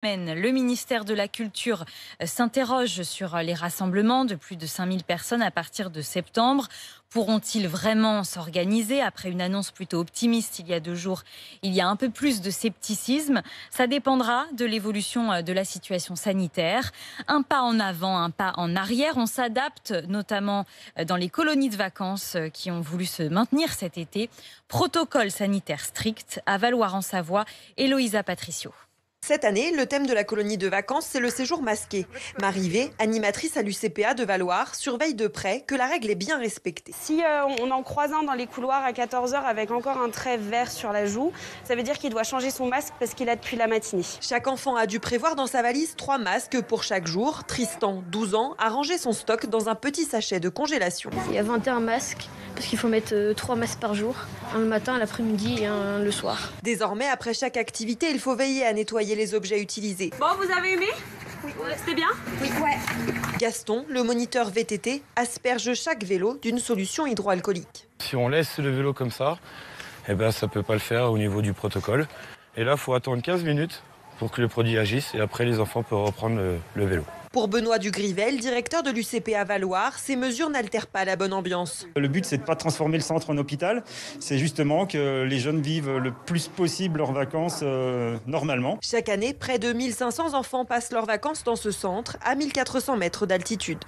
Le ministère de la Culture s'interroge sur les rassemblements de plus de 5000 personnes à partir de septembre. Pourront-ils vraiment s'organiser? Après une annonce plutôt optimiste il y a 2 jours, il y a un peu plus de scepticisme. Ça dépendra de l'évolution de la situation sanitaire. Un pas en avant, un pas en arrière. On s'adapte notamment dans les colonies de vacances qui ont voulu se maintenir cet été. Protocole sanitaire strict à Valloire-en-Savoie. Héloïsa Patricio. Cette année, le thème de la colonie de vacances, c'est le séjour masqué. Marie V, animatrice à l'UCPA de Valloire, surveille de près que la règle est bien respectée. Si on en croise un dans les couloirs à 14h avec encore un trait vert sur la joue, ça veut dire qu'il doit changer son masque parce qu'il a depuis la matinée. Chaque enfant a dû prévoir dans sa valise 3 masques pour chaque jour. Tristan, 12 ans, a rangé son stock dans un petit sachet de congélation. Il y a 21 masques parce qu'il faut mettre 3 masques par jour. Un le matin, l'après-midi et un le soir. Désormais, après chaque activité, il faut veiller à nettoyer les objets utilisés. Bon, vous avez aimé? Oui. C'était bien? Oui, ouais. Gaston, le moniteur VTT, asperge chaque vélo d'une solution hydroalcoolique. Si on laisse le vélo comme ça, ça ne peut pas le faire au niveau du protocole. Et là, il faut attendre 15 minutes pour que le produit agisse et après les enfants peuvent reprendre le vélo. Pour Benoît Dugrivel, directeur de l'UCPA Valloire, ces mesures n'altèrent pas la bonne ambiance. Le but, c'est de ne pas transformer le centre en hôpital. C'est justement que les jeunes vivent le plus possible leurs vacances normalement. Chaque année, près de 1500 enfants passent leurs vacances dans ce centre, à 1400 mètres d'altitude.